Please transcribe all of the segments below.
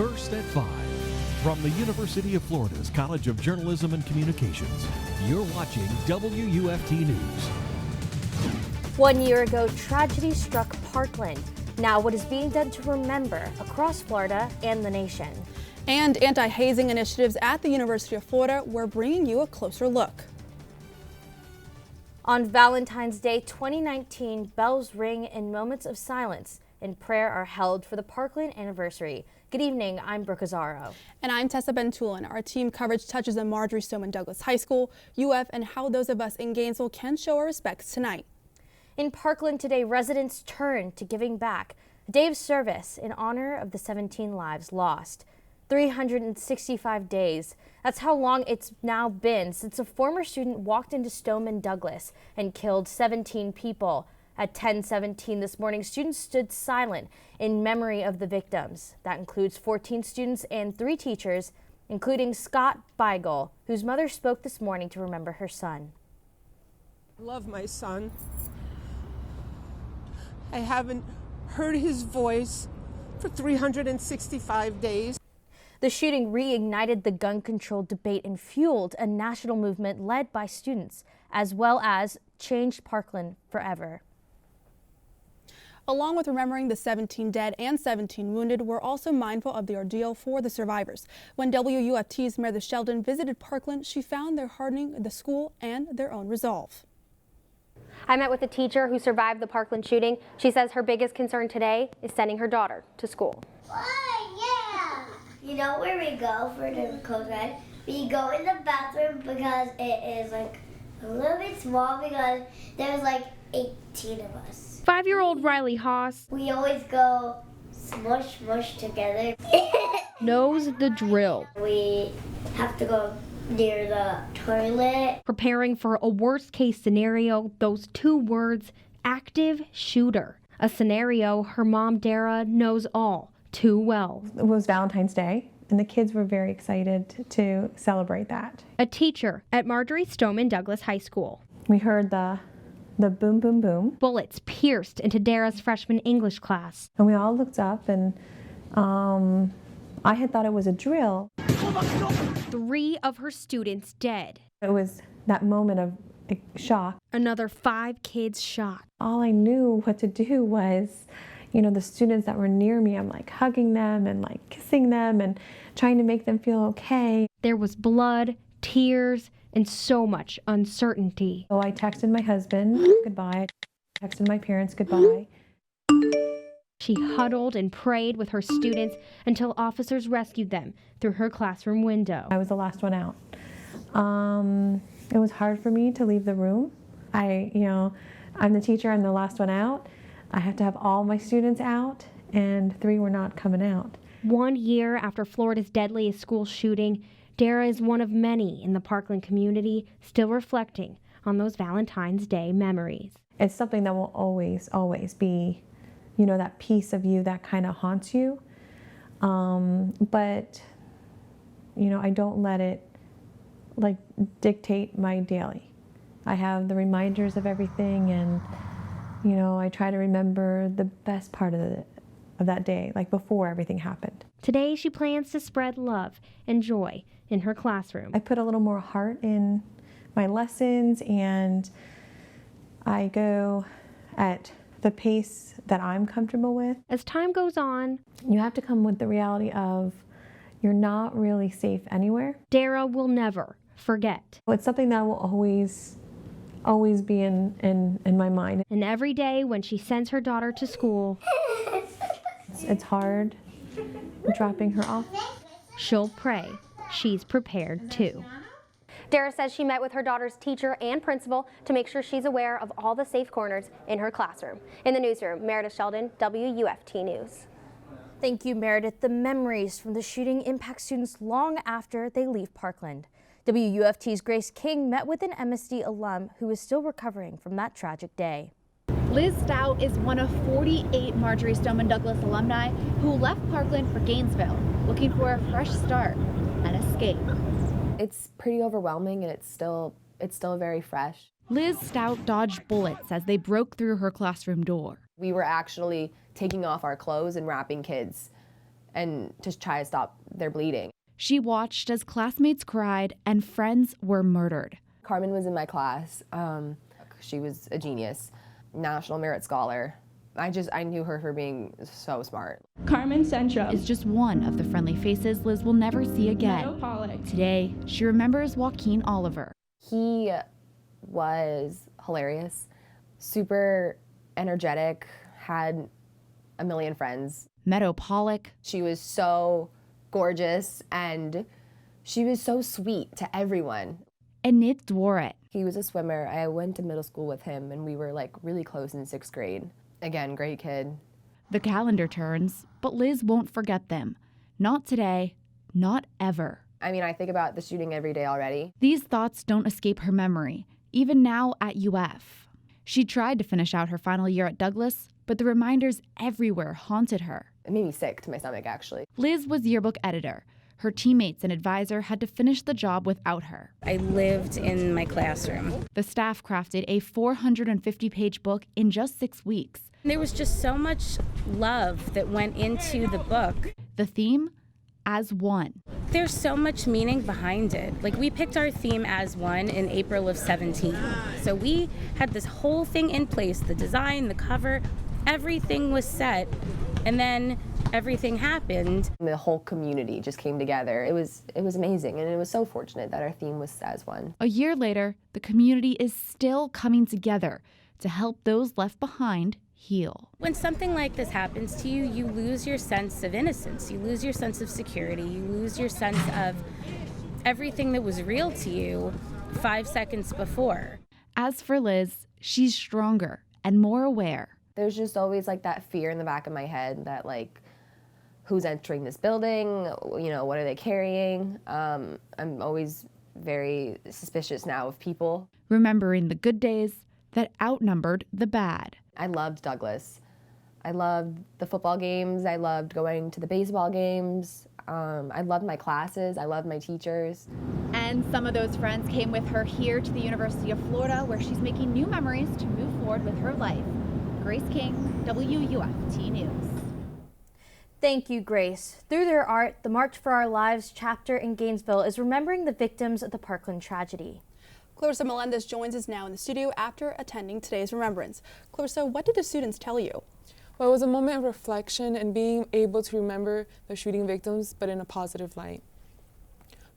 First at 5. From the University of Florida's College of Journalism and Communications, you're watching WUFT News. 1 year ago, tragedy struck Parkland. Now what is being done to remember across Florida and the nation. And anti-hazing initiatives at the University of Florida, we're bringing you a closer look. On Valentine's Day 2019, bells ring and moments of silence and prayer are held for the Parkland anniversary. Good evening, I'm Brooke Azaro. And I'm Tessa Bentulin. Our team coverage touches on Marjory Stoneman Douglas High School, UF, and how those of us in Gainesville can show our respects tonight. In Parkland today, residents turn to giving back. A day of service in honor of the 17 lives lost. 365 days. That's how long it's now been since a former student walked into Stoneman Douglas and killed 17 people. At 10:17 this morning, students stood silent in memory of the victims. That includes 14 students and 3 teachers, including Scott Beigel, whose mother spoke this morning to remember her son. I love my son. I haven't heard his voice for 365 days. The shooting reignited the gun control debate and fueled a national movement led by students, as well as Change Parkland Forever. Along with remembering the 17 dead and 17 wounded, we're also mindful of the ordeal for the survivors. When WUFT's Meredith Sheldon visited Parkland, she found they're hardening the school and their own resolve. I met with a teacher who survived the Parkland shooting. She says her biggest concern today is sending her daughter to school. Oh, yeah! You know where we go for the cold red? We go in the bathroom because it is like a little bit small because there's like 18 of us. 5-year-old Riley Haas We always go smush, smush together. knows the drill. We have to go near the toilet. Preparing for a worst-case scenario, those 2 words, active shooter. A scenario her mom, Dara, knows all too well. It was Valentine's Day, and the kids were very excited to celebrate that. A teacher at Marjory Stoneman Douglas High School. We heard the boom, boom, boom. Bullets pierced into Dara's freshman English class. And we all looked up, and I had thought it was a drill. 3 of her students dead. It was that moment of shock. Another 5 kids shot. All I knew what to do was, the students that were near me, I'm like hugging them and like kissing them and trying to make them feel okay. There was blood, tears, and so much uncertainty. So I texted my husband goodbye, I texted my parents goodbye. She huddled and prayed with her students until officers rescued them through her classroom window. I was the last one out. It was hard for me to leave the room. I'm the teacher, I'm the last one out. I have to have all my students out, and 3 were not coming out. 1 year after Florida's deadliest school shooting, Dara is one of many in the Parkland community still reflecting on those Valentine's Day memories. It's something that will always, always be, that piece of you that kind of haunts you. But, I don't let it dictate my daily. I have the reminders of everything, and, I try to remember the best part of that day, like before everything happened. Today she plans to spread love and joy in her classroom. I put a little more heart in my lessons, and I go at the pace that I'm comfortable with. As time goes on, you have to come with the reality of you're not really safe anywhere. Dara will never forget. It's something that will always be in my mind. And every day when she sends her daughter to school, it's hard dropping her off. She'll pray she's prepared too. Dara says she met with her daughter's teacher and principal to make sure she's aware of all the safe corners in her classroom. In the newsroom, Meredith Sheldon, WUFT News. Thank you, Meredith. The memories from the shooting impact students long after they leave Parkland. WUFT's Grace King met with an MSD alum who is still recovering from that tragic day. Liz Stout is one of 48 Marjory Stoneman Douglas alumni who left Parkland for Gainesville, looking for a fresh start and escape. It's pretty overwhelming, and it's still very fresh. Liz Stout dodged bullets as they broke through her classroom door. We were actually taking off our clothes and wrapping kids and to try to stop their bleeding. She watched as classmates cried and friends were murdered. Carmen was in my class. She was a genius, National Merit Scholar. I knew her for being so smart. Carmen Centrum is just one of the friendly faces Liz will never see again. Today, she remembers Joaquin Oliver. He was hilarious, super energetic, had a million friends. Meadow Pollock. She was so gorgeous and she was so sweet to everyone. And Nate Dworet. He was a swimmer. I went to middle school with him and we were like really close in 6th grade. Again, great kid. The calendar turns, but Liz won't forget them. Not today, not ever. I mean, I think about the shooting every day already. These thoughts don't escape her memory, even now at UF. She tried to finish out her final year at Douglas, but the reminders everywhere haunted her. It made me sick to my stomach, actually. Liz was yearbook editor. Her teammates and advisor had to finish the job without her. I lived in my classroom. The staff crafted a 450-page book in just 6 weeks. There was just so much love that went into the book. The theme? As One. There's so much meaning behind it. Like, we picked our theme as one in April of 17. So we had this whole thing in place, the design, the cover, everything was set. And then everything happened. The whole community just came together. It was amazing, and it was so fortunate that our theme was As One. A year later, the community is still coming together to help those left behind heal. When something like this happens to you, you lose your sense of innocence. You lose your sense of security. You lose your sense of everything that was real to you 5 seconds before. As for Liz, she's stronger and more aware. There's just always like that fear in the back of my head that like, who's entering this building? You know, what are they carrying? I'm always very suspicious now of people. Remembering the good days that outnumbered the bad. I loved Douglas. I loved the football games. I loved going to the baseball games. I loved my classes. I loved my teachers. And some of those friends came with her here to the University of Florida, where she's making new memories to move forward with her life. Grace King, WUFT News. Thank you, Grace. Through their art, the March for Our Lives chapter in Gainesville is remembering the victims of the Parkland tragedy. Clarissa Melendez joins us now in the studio after attending today's remembrance. Clarissa, what did the students tell you? Well, it was a moment of reflection and being able to remember the shooting victims, but in a positive light.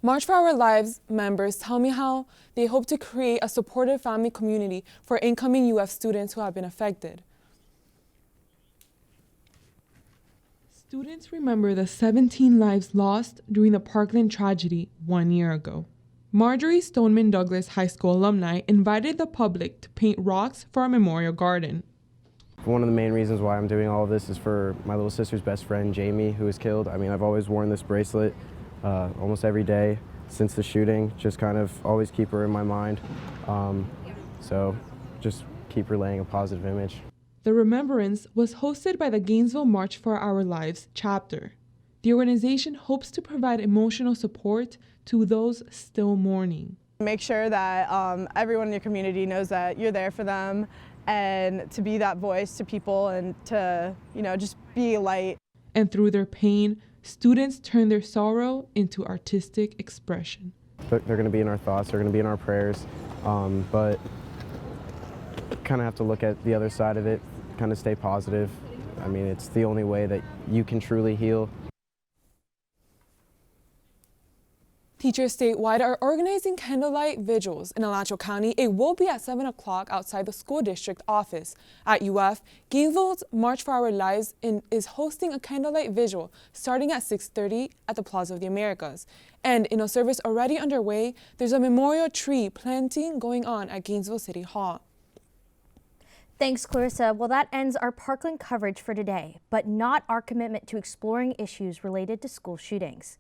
March for Our Lives members tell me how they hope to create a supportive family community for incoming UF students who have been affected. Students remember the 17 lives lost during the Parkland tragedy 1 year ago. Marjory Stoneman Douglas High School alumni invited the public to paint rocks for our memorial garden. One of the main reasons why I'm doing all of this is for my little sister's best friend, Jamie, who was killed. I mean, I've always worn this bracelet almost every day since the shooting, just kind of always keep her in my mind. So just keep relaying a positive image. The remembrance was hosted by the Gainesville March for Our Lives chapter. The organization hopes to provide emotional support to those still mourning. Make sure that everyone in your community knows that you're there for them, and to be that voice to people and to, just be a light. And through their pain, students turn their sorrow into artistic expression. They're going to be in our thoughts, they're going to be in our prayers, but kind of have to look at the other side of it, kind of stay positive. I mean, it's the only way that you can truly heal. Teachers statewide are organizing candlelight vigils in Alachua County. It will be at 7 o'clock outside the school district office. At UF, Gainesville's March for Our Lives is hosting a candlelight vigil starting at 6:30 at the Plaza of the Americas. And in a service already underway, there's a memorial tree planting going on at Gainesville City Hall. Thanks, Clarissa. Well, that ends our Parkland coverage for today, but not our commitment to exploring issues related to school shootings.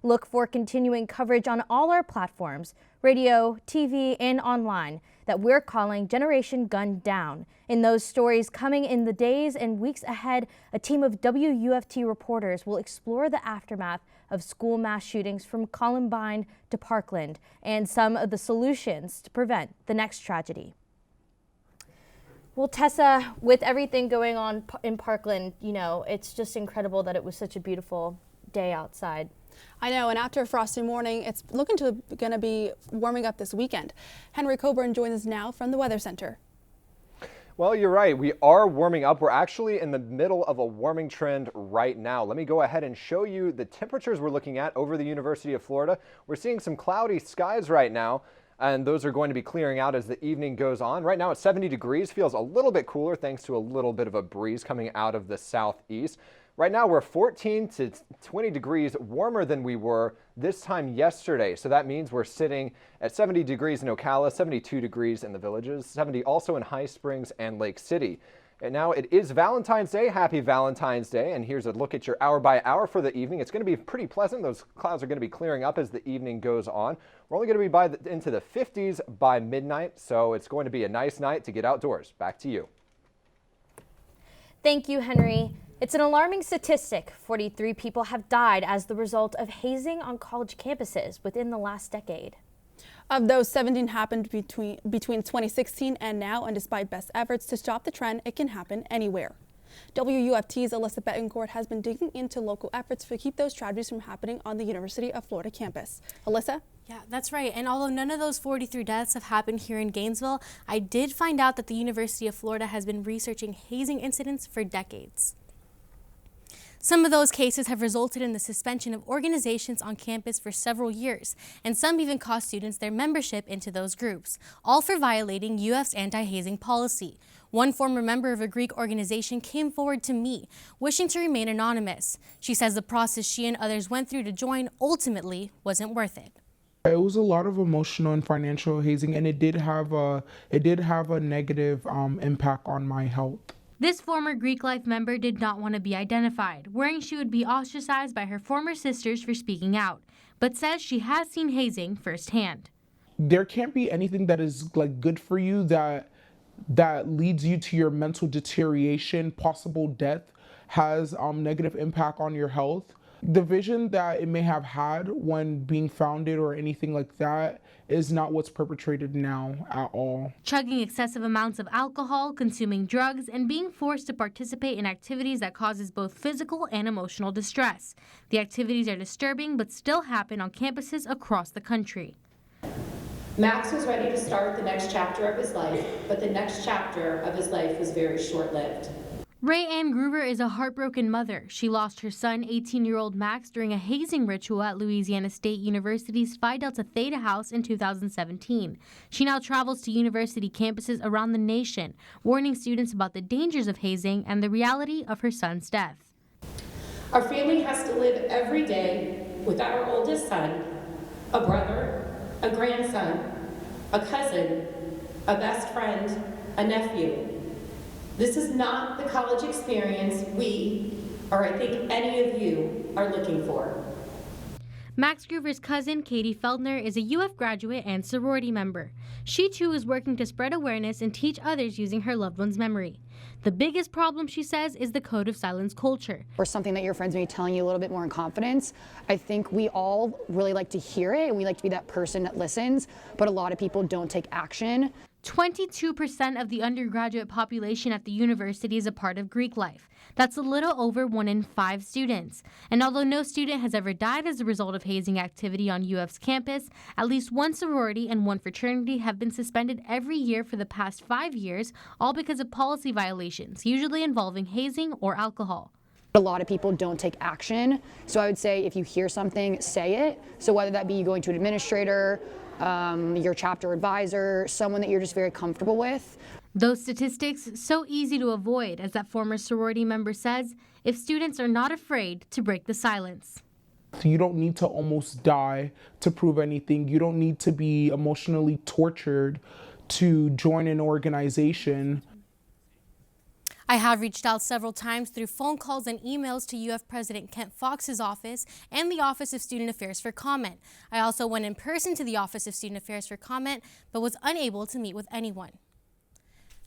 Look for continuing coverage on all our platforms, radio, TV, and online, that we're calling Generation Gunned Down. In those stories coming in the days and weeks ahead, a team of WUFT reporters will explore the aftermath of school mass shootings from Columbine to Parkland and some of the solutions to prevent the next tragedy. Well, Tessa, with everything going on in Parkland, you know, it's just incredible that it was such a beautiful day outside. I know, and after a frosty morning, it's looking to going to be warming up this weekend. Henry Coburn joins us now from the Weather Center. Well, you're right. We are warming up. We're actually in the middle of a warming trend right now. Let me go ahead and show you the temperatures we're looking at over the University of Florida. We're seeing some cloudy skies right now, and those are going to be clearing out as the evening goes on. Right now it's 70 degrees, feels a little bit cooler thanks to a little bit of a breeze coming out of the southeast. Right now we're 14 to 20 degrees warmer than we were this time yesterday. So that means we're sitting at 70 degrees in Ocala, 72 degrees in the Villages, 70 also in High Springs and Lake City. And now it is Valentine's Day. Happy Valentine's Day. And here's a look at your hour by hour for the evening. It's going to be pretty pleasant. Those clouds are going to be clearing up as the evening goes on. We're only going to be into the 50s by midnight. So it's going to be a nice night to get outdoors. Back to you. Thank you, Henry. It's an alarming statistic. 43 people have died as the result of hazing on college campuses within the last decade. Of those, 17 happened between 2016 and now, and despite best efforts to stop the trend, it can happen anywhere. WUFT's Alyssa Betancourt has been digging into local efforts to keep those tragedies from happening on the University of Florida campus. Alyssa? Yeah, that's right. And although none of those 43 deaths have happened here in Gainesville, I did find out that the University of Florida has been researching hazing incidents for decades. Some of those cases have resulted in the suspension of organizations on campus for several years, and some even cost students their membership into those groups, all for violating UF's anti-hazing policy. One former member of a Greek organization came forward to me, wishing to remain anonymous. She says the process she and others went through to join ultimately wasn't worth it. It was a lot of emotional and financial hazing, and it did have a negative impact on my health. This former Greek Life member did not want to be identified, worrying she would be ostracized by her former sisters for speaking out, but says she has seen hazing firsthand. There can't be anything that is good for you that leads you to your mental deterioration, possible death, has negative impact on your health. The vision that it may have had when being founded or anything like that is not what's perpetrated now at all. Chugging excessive amounts of alcohol, consuming drugs, and being forced to participate in activities that causes both physical and emotional distress. The activities are disturbing but still happen on campuses across the country. Max was ready to start the next chapter of his life, but the next chapter of his life was very short-lived. Ray Ann Gruber is a heartbroken mother. She lost her son, 18-year-old Max, during a hazing ritual at Louisiana State University's Phi Delta Theta House in 2017. She now travels to university campuses around the nation, warning students about the dangers of hazing and the reality of her son's death. Our family has to live every day with our oldest son, a brother, a grandson, a cousin, a best friend, a nephew. This is not the college experience we, or I think any of you, are looking for. Max Gruber's cousin, Katie Feldner, is a UF graduate and sorority member. She too is working to spread awareness and teach others using her loved one's memory. The biggest problem, she says, is the code of silence culture. Or something that your friends may be telling you a little bit more in confidence. I think we all really like to hear it and we like to be that person that listens, but a lot of people don't take action. 22% of the undergraduate population at the university is a part of Greek life. That's a little over 1 in 5 students. And although no student has ever died as a result of hazing activity on UF's campus, at least one sorority and one fraternity have been suspended every year for the past 5 years, all because of policy violations, usually involving hazing or alcohol. A lot of people don't take action. So I would say if you hear something, say it. So whether that be going to an administrator, your chapter advisor, someone that you're just very comfortable with. Those statistics so easy to avoid, as that former sorority member says, if students are not afraid to break the silence. You don't need to almost die to prove anything. You don't need to be emotionally tortured to join an organization. I have reached out several times through phone calls and emails to UF President Kent Fox's office and the Office of Student Affairs for comment. I also went in person to the Office of Student Affairs for comment, but was unable to meet with anyone.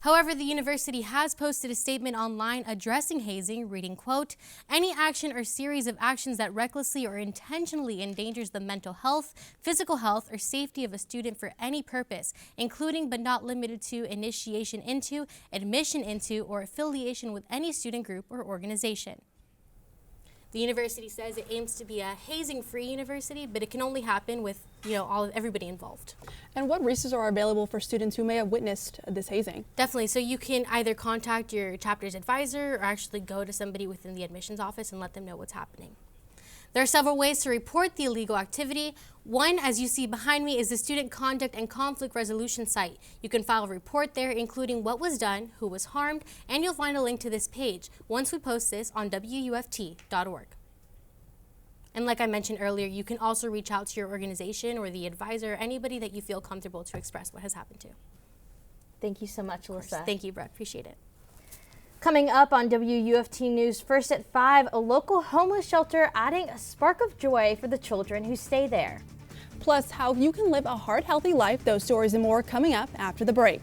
However, the university has posted a statement online addressing hazing, reading, quote, "Any action or series of actions that recklessly or intentionally endangers the mental health, physical health, or safety of a student for any purpose, including but not limited to initiation into, admission into, or affiliation with any student group or organization." The university says it aims to be a hazing-free university, but it can only happen with, everybody involved. And what resources are available for students who may have witnessed this hazing? Definitely. So you can either contact your chapter's advisor or actually go to somebody within the admissions office and let them know what's happening. There are several ways to report the illegal activity. One, as you see behind me, is the Student Conduct and Conflict Resolution site. You can file a report there, including what was done, who was harmed, and you'll find a link to this page once we post this on WUFT.org. And like I mentioned earlier, you can also reach out to your organization or the advisor, anybody that you feel comfortable to express what has happened to. Thank you so much, Alyssa. Thank you, Brett. Appreciate it. Coming up on WUFT News, first at 5, a local homeless shelter adding a spark of joy for the children who stay there. Plus, how you can live a heart-healthy life, those stories and more coming up after the break.